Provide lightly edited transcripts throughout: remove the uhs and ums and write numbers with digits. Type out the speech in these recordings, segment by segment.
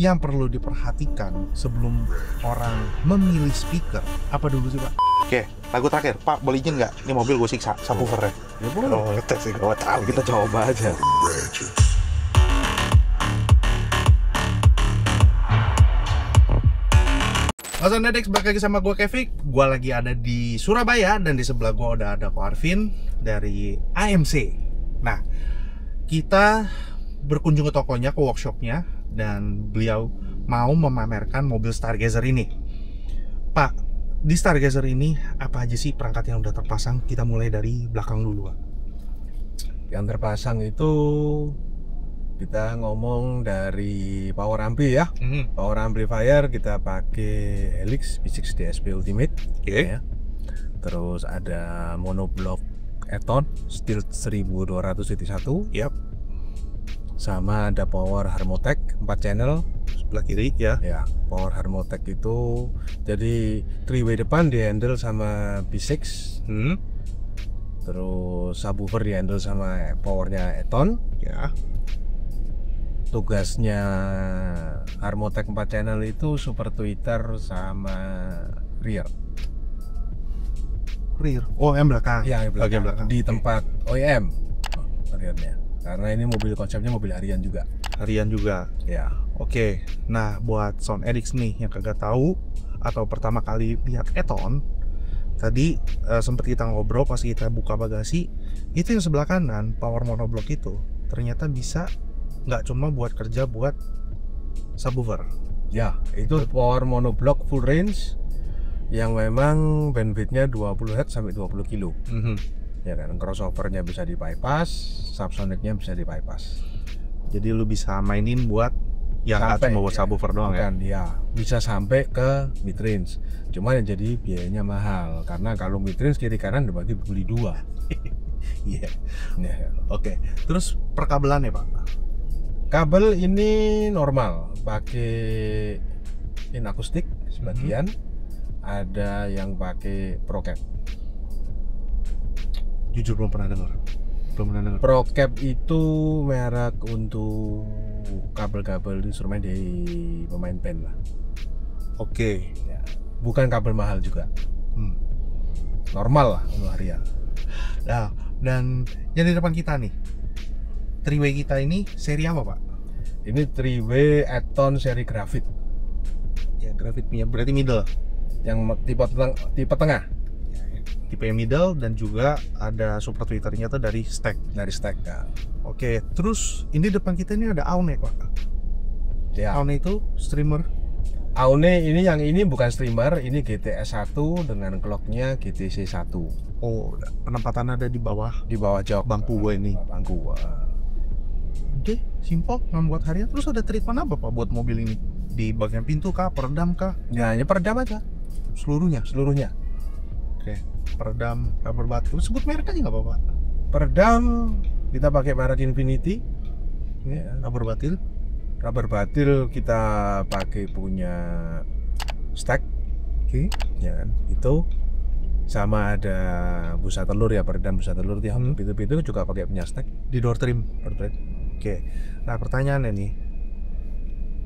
yang perlu diperhatikan sebelum orang memilih speaker apa dulu sih Pak? Oke, lagu terakhir Pak, boleh izin nggak? Ini mobil gue siksa subwoofernya. Ya boleh. Oh, ngetes sih, gue tahu. Kita coba aja. Halo Nedex, balik lagi sama gue Kevik. Gue lagi ada di Surabaya dan di sebelah gue udah ada Ko Arvin dari AMC. Nah, kita berkunjung ke tokonya, ke workshopnya, dan beliau mau memamerkan mobil Stargazer ini. Pak, di Stargazer ini apa aja sih perangkat yang udah terpasang? Kita mulai dari belakang dulu, Pak. Yang terpasang itu kita ngomong dari power ampli ya. Power amplifier kita pakai Helix V6 DSP Ultimate. Ya. Terus ada monoblock Eton Steel 1200 Yap. Sama ada power Harmotech 4 channel Sebelah kiri ya. Ya, power Harmotech itu jadi 3-way depan di handle sama V6. Terus subwoofer di handle sama powernya Eton Ya. Tugasnya Harmotech 4 channel itu super tweeter sama rear. Oh, yang belakang. Ya, yang Bagian belakang. Di tempat OEM rearnya. Karena ini mobil konsepnya mobil harian juga. Harian juga. Ya. Oke. Nah, buat Sound Addicts nih yang kagak tahu atau pertama kali lihat Eton, tadi sempat kita ngobrol pas kita buka bagasi, itu yang sebelah kanan power monoblock itu ternyata bisa nggak cuma buat kerja buat subwoofer. Ya, itu power monoblock full range yang memang bandwidthnya 20 Hz sampai 20 kilo. Ya kan, crossovernya bisa di bypass, subsonicnya bisa di bypass. Jadi lu bisa mainin buat yang nggak cuma buat subwoofer doang kan, ya bisa sampai ke mid range. Cuma yang jadi biayanya mahal karena kalau mid range kiri kanan berarti beli dua. Iya. Oke. Terus perkabelannya Pak? Kabel ini normal, pakai in akustik sebagian, ada yang pakai ProCap. Jujur belum pernah dengar. ProCap itu merek untuk kabel-kabel instrumen di pemain band lah. Oke. Ya, bukan kabel mahal juga. Normal lah untuk harian. Nah, dan yang di depan kita nih, 3-way kita ini seri apa Pak? Ini 3-way Eton seri Graphite. Ya, Graphite punya berarti middle. Yang tipe tengah. Tipe middle dan juga ada super tweeternya tuh dari Stack. Ya. Oke, terus ini depan kita ini ada Aune Pak. Ya. Aune itu streamer. Aune ini bukan streamer, ini GTS 1 dengan clocknya GTC 1. Oh, penempatannya ada di bawah jok bangku gue ini. Bangku. Oke, simpel membuat harian. Terus ada treatment apa Pak buat mobil ini? Di bagian pintu kah, peredam kah? Ya, hanya peredam aja. Seluruhnya. Oke, peredam rubber batil. Sebut merek aja nggak apa-apa. Peredam kita pakai merek Infinity. Ya, rubber batil. Rubber batil kita pakai punya Stack. Oke. Ya kan? Itu sama ada busa telur ya, peredam busa telur dia. Pintu-pintu juga pakai punya Stack Di door trim. Oke. Nah, pertanyaannya nih,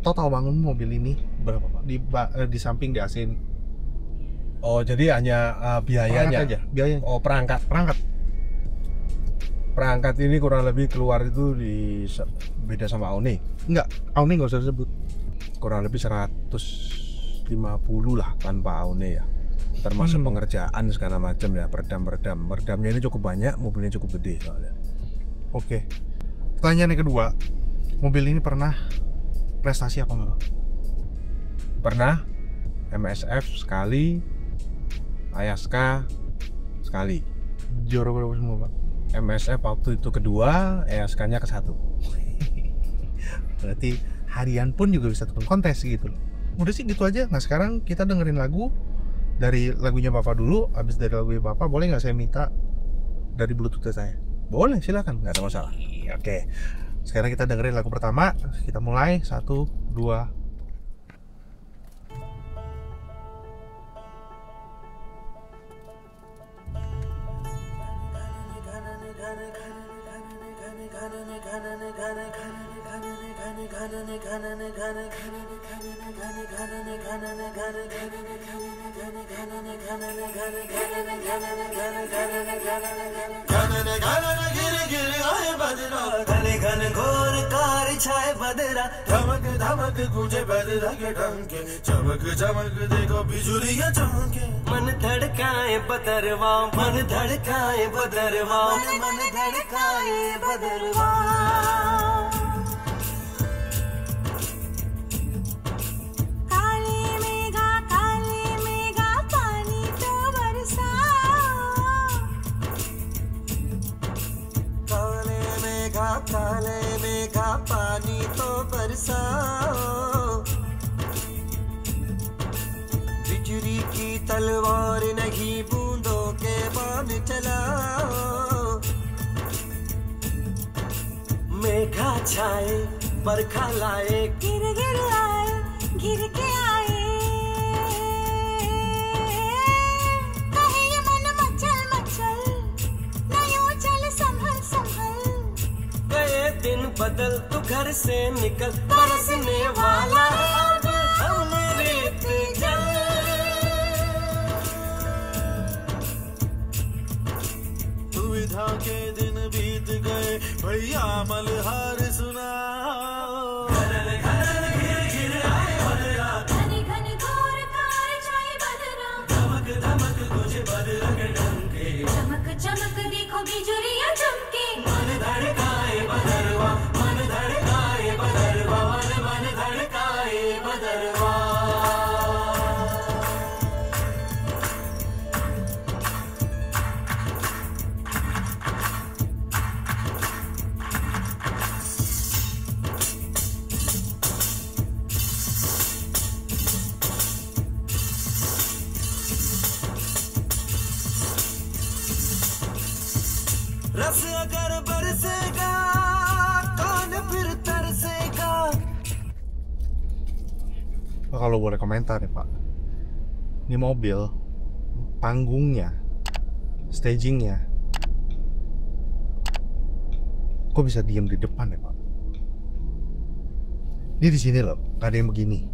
total bangun mobil ini berapa Pak? Di samping di AC ini. Oh, jadi hanya biayanya aja. Biayanya. Oh, perangkat ini kurang lebih keluar itu beda sama Aune. Enggak, Aune nggak usah disebut. Kurang lebih 150 lah tanpa Aune ya. Termasuk pengerjaan segala macam ya, peredamnya ini cukup banyak, mobilnya cukup gede soalnya. Oke. Pertanyaan yang kedua, mobil ini pernah prestasi apa enggak? Pernah MSF sekali, IASKA sekali. Juara berapa semua Pak? MSF waktu itu kedua, IASKA-nya ke satu. Berarti harian pun juga bisa turun kontes gitu loh. Udah sih gitu aja. Nah, sekarang kita dengerin lagu dari lagunya Bapak dulu. Habis dari lagunya Bapak, boleh nggak saya minta dari Bluetooth saya? Boleh, silakan, nggak ada masalah. Oke. Sekarang kita dengerin lagu pertama. Kita mulai 1, 2. धमक धमक गूंजे बदरा के डंके, चमक चमक देखो बिजुलियां चमके। मन धड़काए बदरवा, मन धड़काए बदरवा, मन धड़काए बदरवा। काले मेघा पानी तो बरसाओ। काले मेघा पानी तो बरसाओ। बिजली की तलवार नहीं बूंदों के बाण चलाओ। मेघा छाए बरखा लाए, गिर गिर आए, गिर के आए। कहे ये मन मचल मचल, न यूं चल संभल संभल। गए दिन बदल तू घर से निकल, बरसने वाला है अब हम रेत जल। दुविधा के दिन बीत गए, भैया मलहार सुनाओ। घने घने घोर कार छाए बदरा, धमक धमक तुझे बदरा के डंके। चमक चमक देखो बिजुलियां चमके। मन धड़काए बदरवा, मन धड़काए बदरवा, मन धड़काए बदरवा। रस अगर बरसेगा, कौन फिर तरसेगा। Pak, kalau boleh komentar ya Pak, ini mobil, panggungnya, stagingnya, kok bisa diem di depan ya Pak? Ini di sini loh, gak ada yang begini.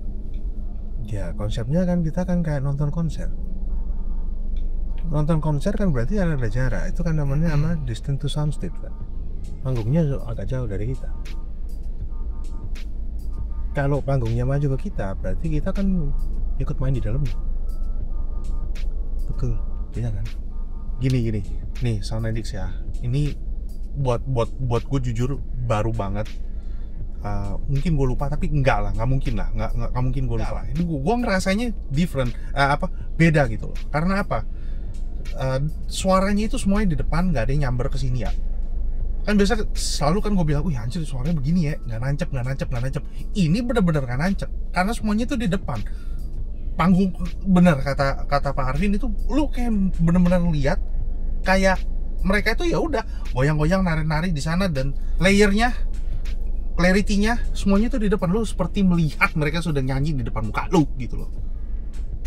Ya konsepnya kan kita kan kayak nonton konser. Nonton konser kan berarti ada jarak. Itu kan namanya distance to soundstage kan. Panggungnya agak jauh dari kita. Kalau panggungnya maju ke kita, berarti kita kan ikut main di dalamnya. Betul, Iya kan? gini, nih Soundedix ya. Ini buat gue jujur baru banget. Mungkin gue lupa, tapi nggak mungkin gue lupa. Ini gue ngerasanya different, beda gitu loh. Karena apa? Suaranya itu semuanya di depan, nggak ada yang nyamber ke sini ya. Kan biasa selalu kan gue bilang, wih anjir suaranya begini ya, nggak nancep. Ini bener-bener nggak nancep, karena semuanya itu di depan. Panggung, bener kata Pak Arvin itu, lu kayak bener-bener lihat kayak mereka itu ya udah goyang-goyang, nari-nari di sana, dan layernya, clarity-nya semuanya itu di depan lu, seperti melihat mereka sudah nyanyi di depan muka lu gitu loh.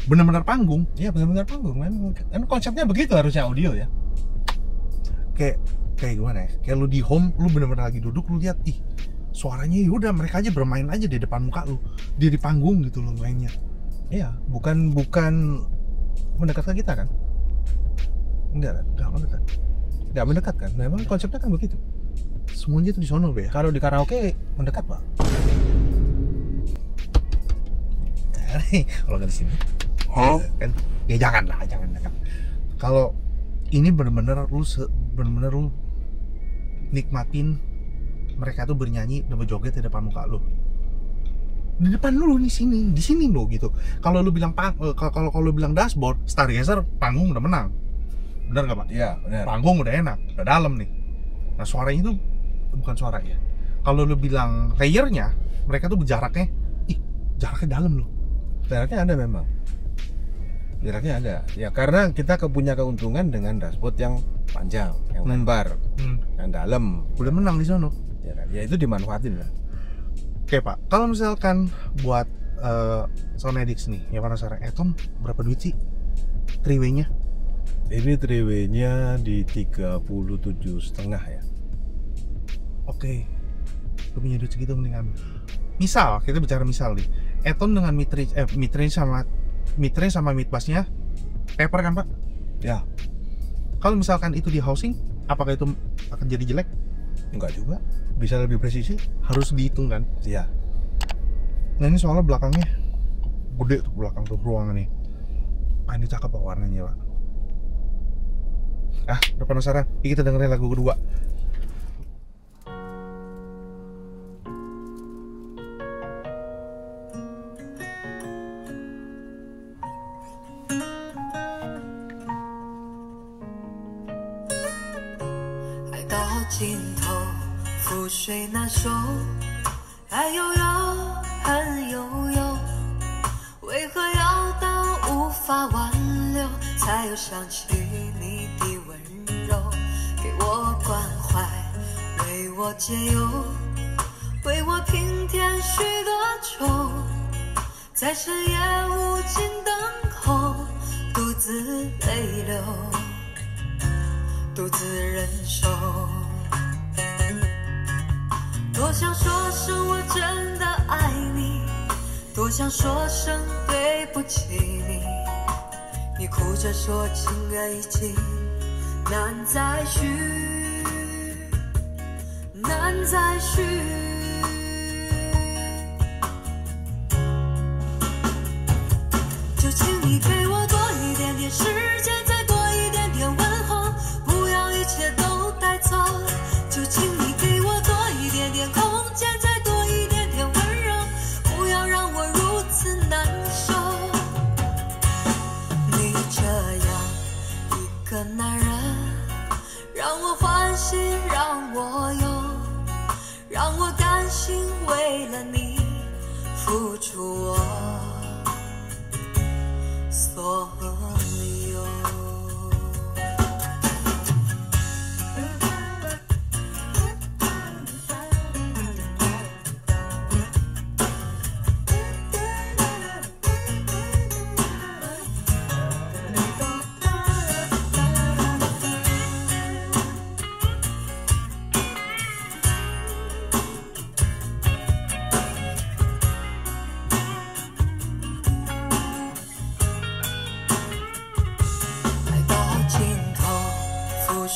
Bener-bener panggung. Iya benar-benar panggung kan konsepnya begitu harusnya audio ya. Kayak gimana ya? Kayak lu di home, lu bener-bener lagi duduk, lu lihat, ih suaranya ya udah mereka aja bermain aja di depan muka lu, di panggung gitu loh mainnya. Iya, bukan mendekat ke kita kan? Enggak mendekat kan? Memang konsepnya kan begitu. Semuanya itu di sono be. Kalau di karaoke mendekat Pak. Kalau nggak di sini, kan? Ya jangan. Kalau ini bener-bener lu nikmatin mereka tuh bernyanyi dan berjoget di depan muka lu. Di depan lu di sini lo gitu. Kalau lu bilang kalau lu bilang dashboard, Stargazer panggung udah menang. Benar nggak Pak? Iya, benar. Panggung udah enak, udah dalam nih. Nah suaranya itu bukan suara ya. Kalau lu bilang layernya, mereka tuh jaraknya dalam loh. Jaraknya ada memang. Jaraknya ada. Ya karena kita punya keuntungan dengan dashboard yang panjang, yang lebar, yang dalam. Udah menang di sono. Ya kan? Ya itu dimanfaatin lah. Oke Pak, kalau misalkan buat Soundedix nih, ya penasaran, Tom berapa duit sih triway-nya? Ini triway-nya di 37,5 ya. Oke, lu punya duit segitu mending ambil. Misal, kita bicara misal nih, Eton dengan mid-range sama mid-bassnya paper kan Pak? Ya, Kalau misalkan itu di housing, apakah itu akan jadi jelek? enggak juga. Bisa lebih presisi. Harus dihitung kan? Iya. Nah ini soalnya belakangnya gede tuh, belakang tuh ruangan nih. Ah ini cakep Pak warnanya Pak. Ah udah penasaran, ini kita dengerin lagu kedua.爱到尽头，覆水难收，爱悠悠，恨悠悠，为何要到无法挽留，才又想起你的温柔，给我关怀，为我解忧，为我平添许多愁，在深夜无尽等候，独自泪流，独自忍受。多想说声我真的爱你，多想说声对不起你，你哭着说情爱已经难再续，难再续。就请你给我多一点点时间，再多一点点问候，不要一切都带走。就请你给我多一点点空间，再多一点点温柔，不要让我如此难受。你这样一个男人，让我欢喜，让我忧，让我甘心为了你付出我所有。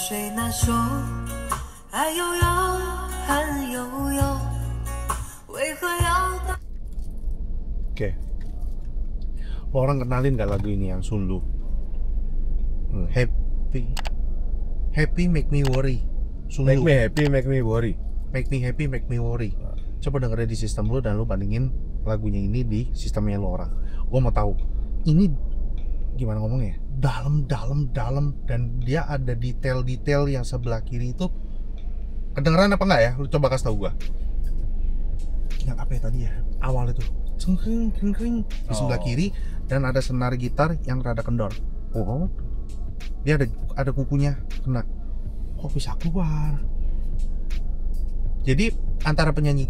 水难收，爱悠悠，恨悠悠，为何要到？ Oke. Lo orang kenalin gak lagu ini yang Sunlu? Happy make me worry. Sunlu. Make me happy, make me worry. Make me happy, make me worry. Coba dengerin di sistem lu dan lu bandingin lagunya ini di sistemnya lu orang. Gua mau tahu ini gimana ngomongnya? Dalam dan dia ada detail-detail yang sebelah kiri itu kedengeran apa enggak ya? Lu coba kasih tau gua. Yang apa ya tadi ya? Awal itu cengkring di sebelah kiri dan ada senar gitar yang rada kendor. Oh. Dia ada kukunya kena. Kok bisa keluar? Jadi antara penyanyi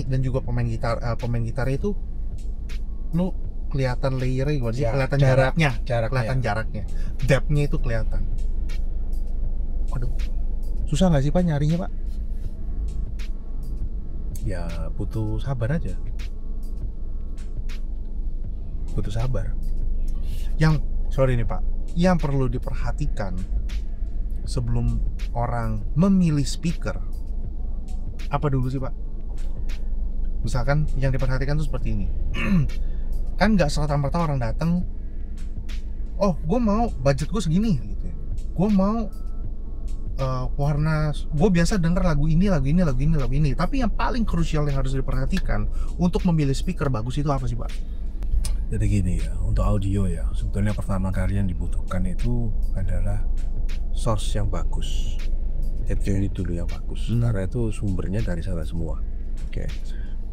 dan juga pemain gitar itu lu kelihatan layernya gimana sih? Ya, Kelihatan jaraknya. Depth-nya itu kelihatan. Waduh. Susah nggak sih Pak nyarinya Pak? Ya butuh sabar aja. Butuh sabar. Sorry nih Pak, yang perlu diperhatikan sebelum orang memilih speaker apa dulu sih Pak? Misalkan yang diperhatikan tuh seperti ini. Kan nggak serta-merta orang datang, oh gue mau budget gue segini gitu ya, gue mau warna, gue biasa denger lagu ini, tapi yang paling krusial yang harus diperhatikan untuk memilih speaker bagus itu apa sih Pak? Jadi gini ya, untuk audio ya, sebetulnya pertama kali yang dibutuhkan itu adalah source yang bagus, headphone dulu yang bagus, karena itu sumbernya dari sana semua. Oke.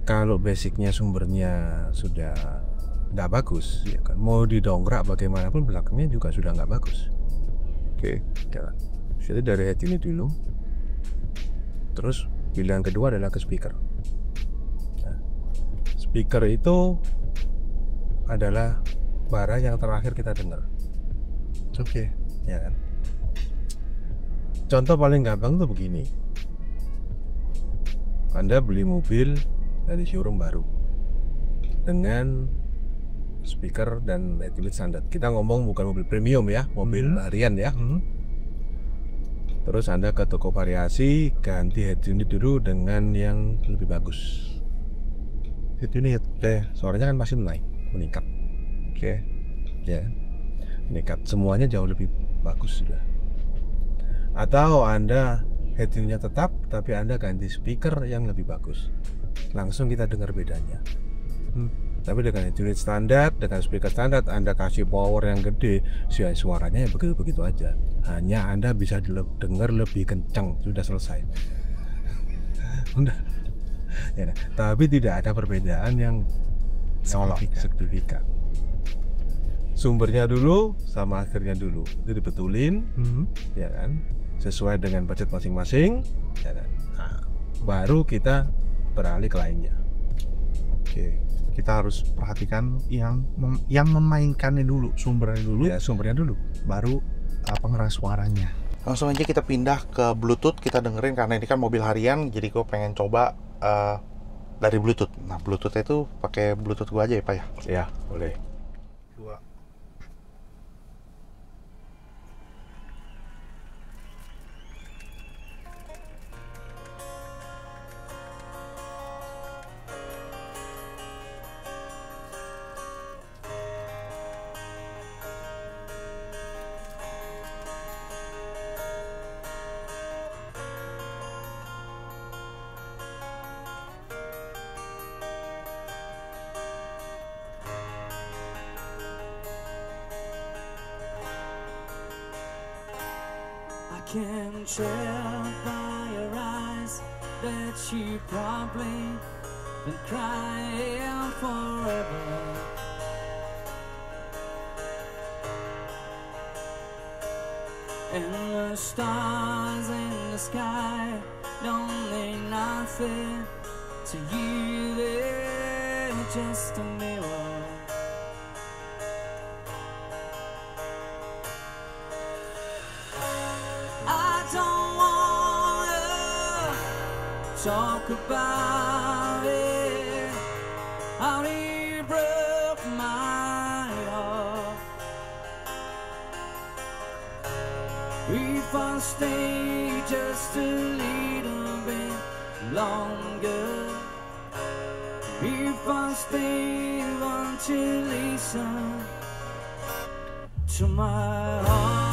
Kalau basicnya sumbernya sudah nggak bagus, ya kan, mau didongkrak bagaimanapun belakangnya juga sudah nggak bagus. Oke, jalan. Jadi dari head ini dulu, terus pilihan kedua adalah ke speaker. Nah, speaker itu adalah barang yang terakhir kita dengar. Oke. Ya kan. Contoh paling gampang tuh begini. Anda beli mobil dari showroom baru. dengan speaker dan head unit standar. Kita ngomong bukan mobil premium ya, mobil harian ya. Terus Anda ke toko variasi, ganti head unit dulu dengan yang lebih bagus. Head unit, suaranya kan masih meningkat. Oke, ya, meningkat. Semuanya jauh lebih bagus sudah. Atau Anda head unitnya tetap, tapi Anda ganti speaker yang lebih bagus. Langsung kita dengar bedanya. Tapi dengan head unit standar, dengan speaker standar, Anda kasih power yang gede, suaranya ya begitu-begitu aja. Hanya Anda bisa dengar lebih kencang, sudah selesai. Udah. Ya, tapi tidak ada perbedaan yang signifikan. Sumbernya dulu sama akhirnya dulu itu dibetulin, ya kan, sesuai dengan budget masing-masing, ya kan. Nah, baru kita beralih ke lainnya. Oke. Kita harus perhatikan yang memainkannya dulu, sumbernya dulu. Ya, sumbernya dulu. Baru pengeras suaranya. Langsung aja kita pindah ke Bluetooth, kita dengerin karena ini kan mobil harian, jadi gue pengen coba dari Bluetooth. Nah, Bluetooth itu pakai Bluetooth gue aja ya, Pak ya? Ya, boleh. I can tell by your eyes that you probably been crying forever. And the stars in the sky don't mean nothing to you, they're just a mirror. Talk about it, how he broke my heart. If I stay just a little bit longer, if I stay, won't you listen to my heart?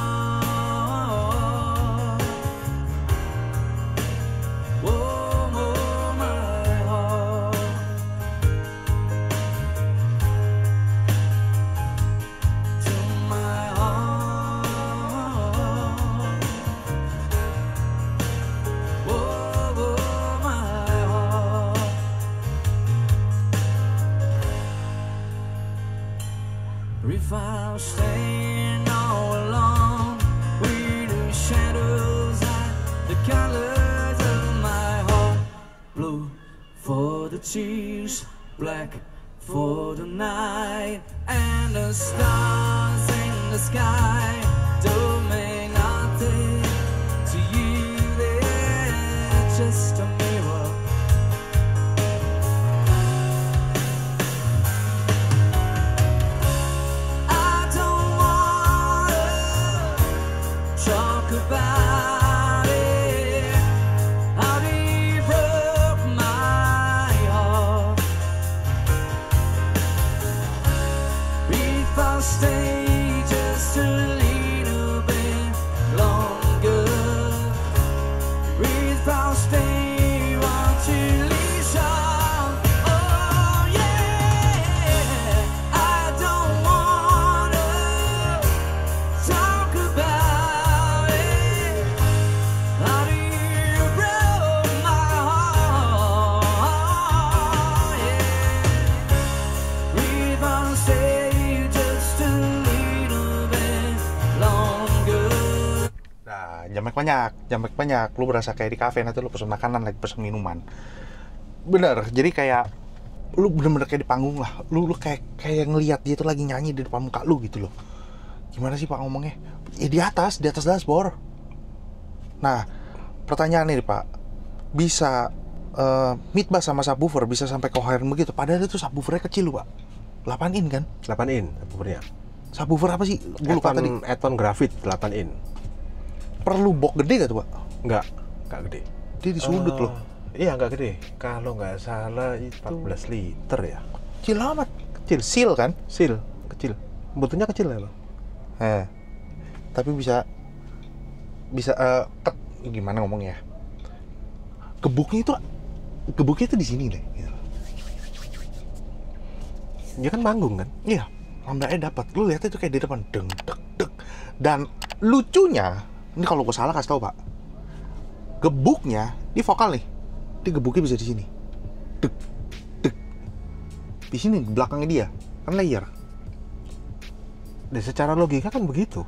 If I'm staying all alone with the shadows and the colors of my heart, blue for the tears, black for the night, and the stars in the sky don't mean nothing to you, they're just a mirror. About it, how he broke my heart. If I stay just a little bit longer, if I stay, won't you listen? Oh yeah, I don't wanna talk about jamek banyak, lu berasa kayak di kafe, nanti lu pesen makanan lagi pesen minuman. Bener, jadi kayak lu bener-bener kayak di panggung lah, lu kayak ngelihat dia tuh lagi nyanyi di depan muka lu gitu loh. Gimana sih Pak ngomongnya? Ya di atas dashboard. Nah, pertanyaan nih Pak, bisa mid bass sama subwoofer bisa sampai coherent begitu. Padahal itu subwoofernya kecil loh, Pak. 8 in kan? 8 in subwoofernya. Subwoofer apa sih? Gue lupa tadi. Eton Graphite 8 in. Perlu box gede gak tuh, Pak? Enggak gede. Dia di sudut loh. Iya, enggak gede. Kalau nggak salah itu 14 liter ya. Kecil amat. Kecil, seal kan? Seal, kecil. Butuhnya kecil ya, Bang. Tapi bisa gimana ngomongnya? Gebuknya itu di sini deh. Gitu. Dia kan manggung kan? Iya, lambdanya dapat. Lu lihat itu kayak di depan deng dek dek. Dan lucunya, ini kalau gue salah kasih tau, Pak. Gebuknya di vokal nih. Dia gebuknya bisa di sini. Dek dek. Di sini di belakangnya dia. Kan layer. Dan secara logika kan begitu.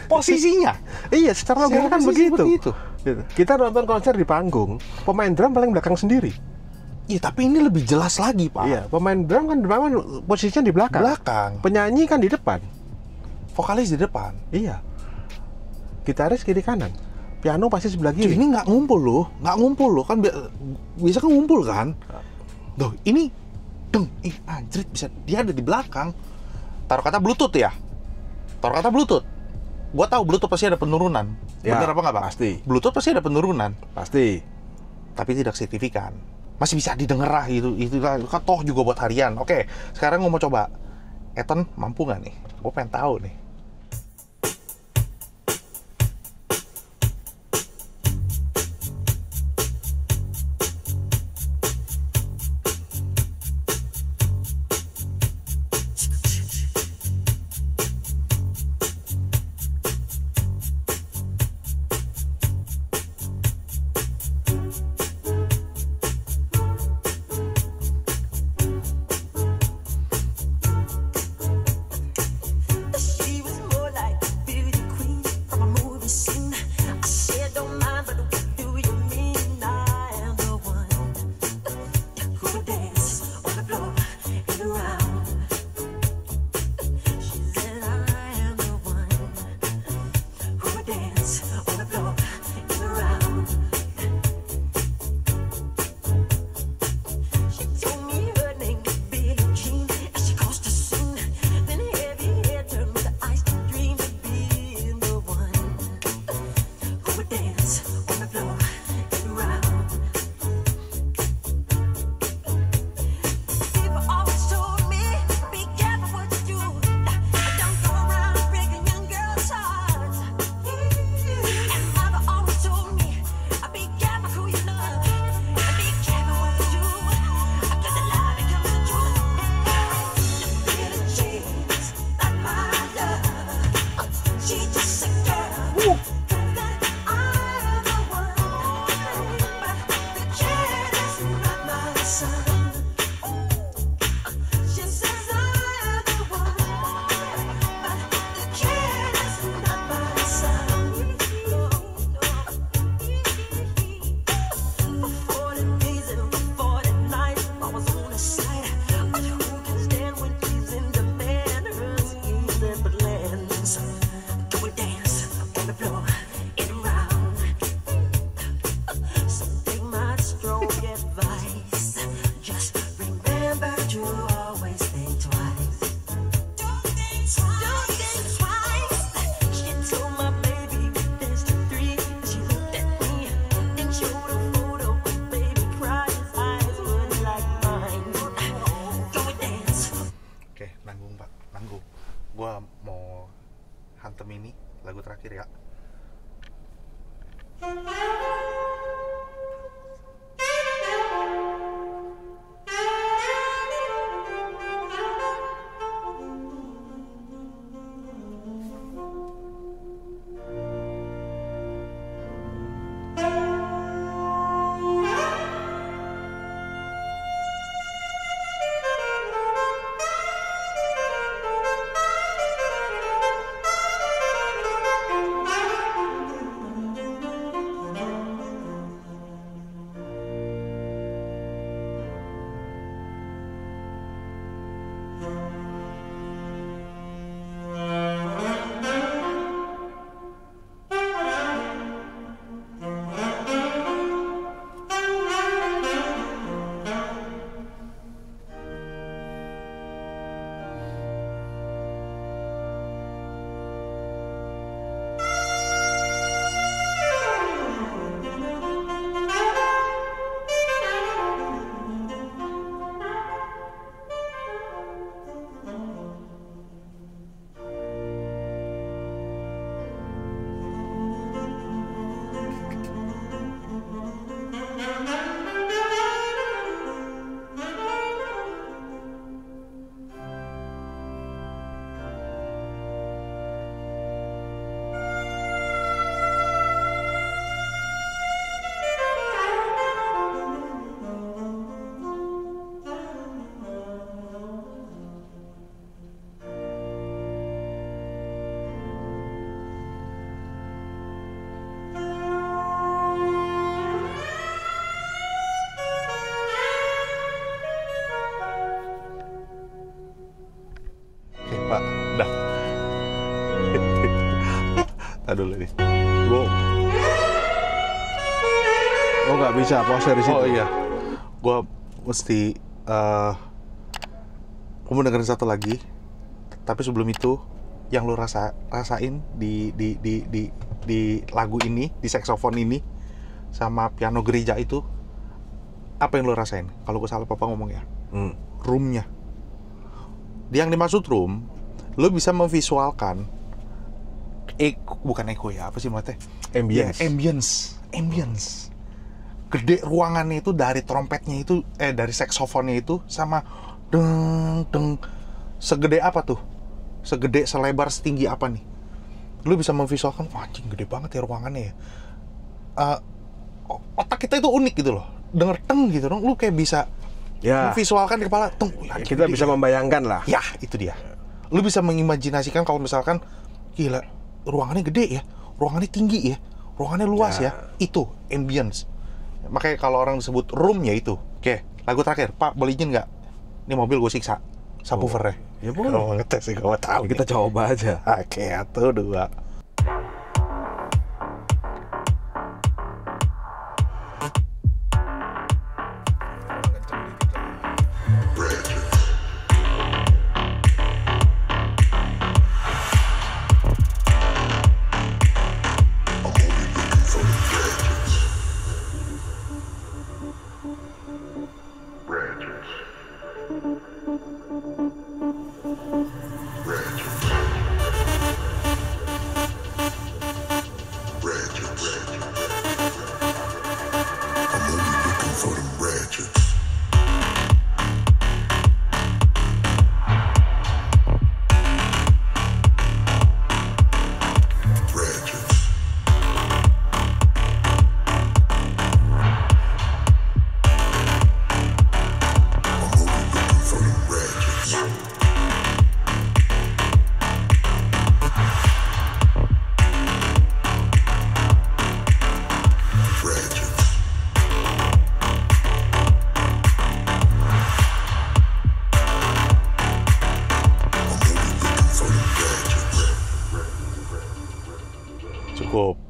Posisinya. Iya, secara logika kan begitu. Gitu. Kita nonton konser di panggung, pemain drum paling belakang sendiri. Iya, tapi ini lebih jelas lagi, Pak. Iya, pemain drum kan posisinya di belakang. Penyanyi kan di depan. Vokalis di depan. Iya. Gitaris kiri kanan. Piano pasti sebelah kiri. Ini nggak ngumpul loh. Kan bisa kan ngumpul kan. Duh, ini anjrit, bisa dia ada di belakang. Taruh kata Bluetooth ya. Gua tahu Bluetooth pasti ada penurunan. Ya, bener apa nggak, Pak? Pasti. Bluetooth pasti ada penurunan. Pasti. Tapi tidak signifikan. Masih bisa didengar lah itulah kan toh juga buat harian. Oke, sekarang gue mau coba. Eton mampu nggak nih? Gue pengen tahu nih. She was more like a beauty queen from a movie scene. I said, don't mind, but what do you mean? I am the one who would dance on the floor and around. She said, I am the one who would dance on the floor and around. She told me her name was Billie Jean, and she caused a scene. Then heavy hair turned with the eyes to dream of being the one who would dance on the floor and around. People always told me, be careful what you do. Don't go around breaking young girls' hearts. And mother always told me, be careful who you love. Be careful what you do. 'Cause the lie becomes the truth. Billie Jean's not my love. She's just a girl. That I am the one. But the kid is not my son. She says I am the one. But the kid is not my son. For 40 days and for 40 nights, I was on the side. But who can stand when she's in demand? Her schemes and plans. Go and dance on the floor and around. So take my strong advice. Just remember to always think twice. Don't think twice. She told my baby we danced to 3. She looked at me and showed a photo. Baby cried, his eyes were like mine. Go and dance. Oke, nanggung, Pak. Nanggung. Gua mau hantem ini lagu terakhir ya. Pak. Dah. Tahan dulu nih. Wow. Oh nggak bisa pause dari situ. Oh iya. Gua mesti gua mau dengerin satu lagi. Tapi sebelum itu yang lu rasain di lagu ini, di saxophone ini sama piano gereja itu, apa yang lu rasain? Kalau gua salah Papa ngomong ya. Roomnya. Yang dimaksud room, lu bisa memvisualkan bukan echo ya, apa sih maksudnya? Ambience. Ya, ambience. Gede ruangannya itu dari trompetnya itu, dari saksofonnya itu sama deng segede apa tuh? Segede, selebar, setinggi apa nih? Lu bisa memvisualkan, wah anjing gede banget ya ruangannya ya. Otak kita itu unik gitu loh. Denger teng gitu dong, lu kayak bisa memvisualkan di kepala, teng. Kita bisa membayangkan lah. Ya, itu dia. Lu bisa mengimajinasikan kalau misalkan gila, ruangannya gede ya, ruangannya tinggi ya, ruangannya luas ya. Itu ambience. Makanya kalau orang disebut room ya itu. Oke, lagu terakhir, Pak, boleh izin nggak? Ini mobil gue siksa, subwoofernya. Ya boleh. Kalau mau ngetes sih, gue tahu. Kita coba aja. Oke, 1, 2.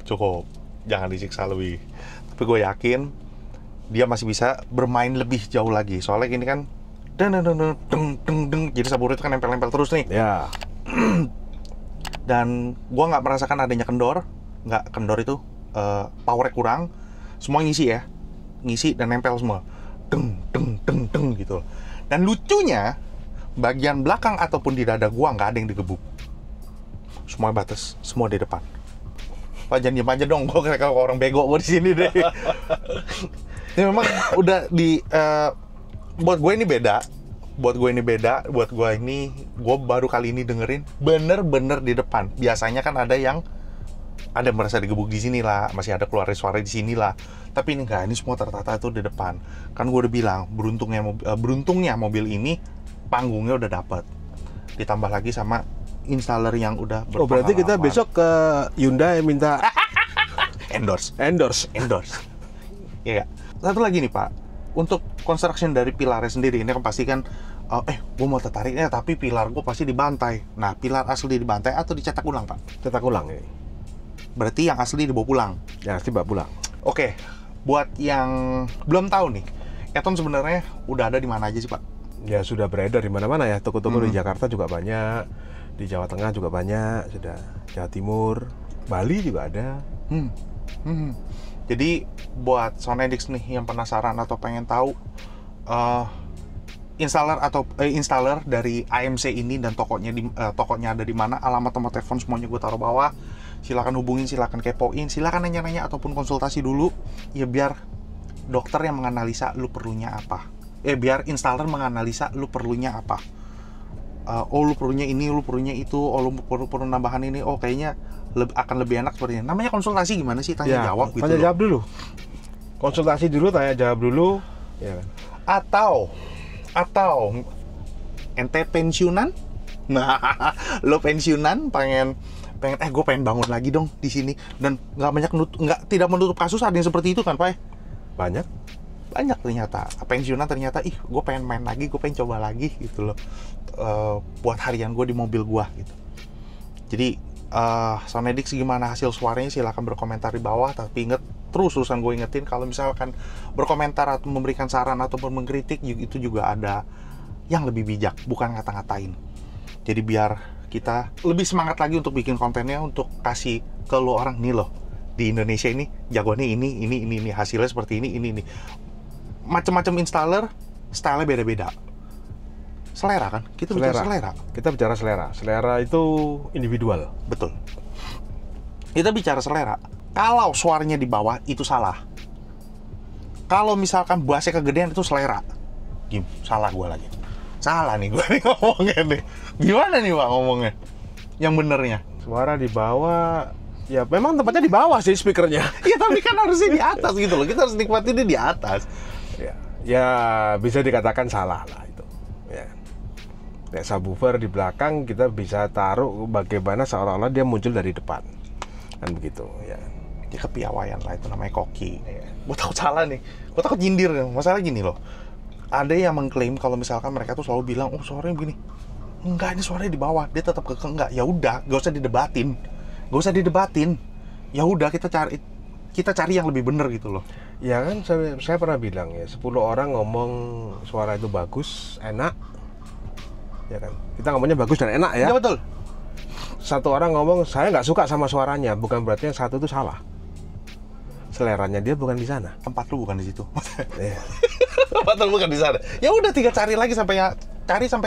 Cukup, jangan disiksa lebih. Tapi gue yakin dia masih bisa bermain lebih jauh lagi. Soalnya gini kan, jadi subwoofer itu kan nempel-nempel terus nih. Ya. Dan gue nggak merasakan adanya kendor. Nggak, kendor itu powernya kurang. Semua ngisi dan nempel semua. Deng gitu. Dan lucunya, bagian belakang ataupun di dada gue nggak ada yang digebuk. Semua batas, semua di depan. Pak, jangan diem aja dong, gue kayak orang bego gue di sini deh. Ini memang udah buat gue ini beda. Buat gue ini, gue baru kali ini dengerin bener-bener di depan. Biasanya kan ada yang merasa digebuk di sini lah, masih ada keluar suara di sini lah. Tapi ini enggak, ini semua tertata itu di depan. Kan gue udah bilang, beruntungnya mobil ini panggungnya udah dapet. Ditambah lagi sama installer yang udah berpengalaman. Oh, berarti kita besok ke Hyundai minta endorse. Iya. Satu lagi nih Pak, untuk construction dari pilarnya sendiri ini kan pasti kan, gue mau tertariknya tapi pilar gue pasti dibantai. Nah, pilar asli dibantai atau dicetak ulang Pak? Cetak ulang ini. Berarti yang asli dibawa pulang. Yang asli bawa pulang. Oke, buat yang belum tahu nih, Eton sebenarnya udah ada di mana aja sih Pak? Ya sudah beredar di mana-mana ya. Toko-toko di Jakarta juga banyak. Di Jawa Tengah juga banyak, sudah Jawa Timur, Bali juga ada. Jadi buat Sonedix nih yang penasaran atau pengen tahu installer dari AMC ini dan tokonya ada di mana, alamat, nomor telepon semuanya gue taruh bawah. Silakan hubungin, silakan kepoin, silakan nanya-nanya ataupun konsultasi dulu ya, biar dokter yang menganalisa lu perlunya apa. Biar installer menganalisa lu perlunya apa. Lu perlunya ini, lu perlunya itu, lu perlu nambahan ini, kayaknya akan lebih enak seperti ini. Namanya konsultasi gimana sih? Tanya jawab gitu. Tanya jawab dulu. Konsultasi dulu, tanya jawab dulu. Ya. Atau ente pensiunan? Nah, lo pensiunan pengen gue pengen bangun lagi dong di sini, dan tidak menutup kasus, ada yang seperti itu kan Pak? Banyak. banyak ternyata pensiunan ternyata gue pengen main lagi, gue pengen coba lagi gitu loh, buat harian gue di mobil gue gitu. Jadi Sonedix gimana hasil suaranya silahkan berkomentar di bawah, tapi inget terus terusan gue ingetin kalau misalkan berkomentar atau memberikan saran ataupun mengkritik itu juga ada yang lebih bijak, bukan ngata-ngatain. Jadi biar kita lebih semangat lagi untuk bikin kontennya, untuk kasih ke lo orang nih loh, di Indonesia ini jagoannya ini hasilnya seperti ini. Macam-macam installer stylenya beda-beda. Selera kan? Kita bicara selera. Kita bicara selera. Selera itu individual. Betul. Kita bicara selera. Kalau suaranya di bawah itu salah. Kalau misalkan bassnya kegedean itu selera. Salah gue lagi. Salah nih gue ngomongnya nih. Gimana nih Bang ngomongnya? Yang benernya. Suara di bawah, ya memang tempatnya di bawah sih speakernya. Iya tapi kan harusnya di atas gitu loh. Kita harus nikmatinnya di atas. Ya bisa dikatakan salah lah itu. Ya. Kayak subwoofer di belakang kita bisa taruh bagaimana seolah-olah dia muncul dari depan. Kan begitu ya. Dia kepiawaian lah, itu namanya koki. Gue takut salah nih. Gue takut nyindir. Masalah gini loh. Ada yang mengklaim kalau misalkan mereka tuh selalu bilang, oh suaranya begini. Enggak, ini suaranya di bawah. Dia tetap kekeh. Enggak, ya udah, gak usah didebatin. Ya udah kita cari yang lebih bener gitu loh. Ya kan saya pernah bilang ya, 10 orang ngomong suara itu bagus, enak. Ya kan. Kita ngomongnya bagus dan enak ya. Iya betul. Satu orang ngomong saya nggak suka sama suaranya, bukan berarti yang satu itu salah. Seleranya dia bukan di sana. Tempat lu bukan di situ. Iya. Tempat lu bukan di sana. Ya udah tinggal cari lagi sampai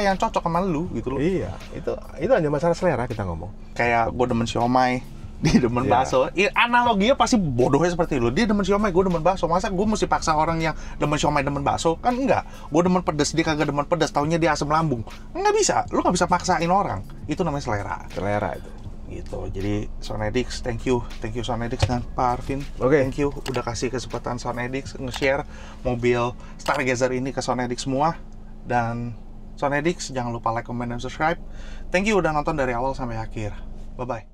yang cocok sama lu gitu loh. Iya, itu hanya masalah selera kita ngomong. Kayak gue demen siomay, dia demen bakso. Analoginya pasti bodohnya seperti lu. Dia demen siomay, gue demen bakso. Masa gue mesti paksa orang yang demen siomay demen bakso? Kan enggak. Gue demen pedes, dia kagak demen pedes, taunya dia asam lambung. Nggak bisa. Lu nggak bisa paksain orang. Itu namanya selera. Selera itu. Gitu. Jadi Sonedix, thank you Sonedix dan Pak Arvin. Thank you udah kasih kesempatan Sonedix nge-share mobil Stargazer ini ke Sonedix semua. Dan Sonedix jangan lupa like, comment, dan subscribe. Thank you udah nonton dari awal sampai akhir. Bye bye.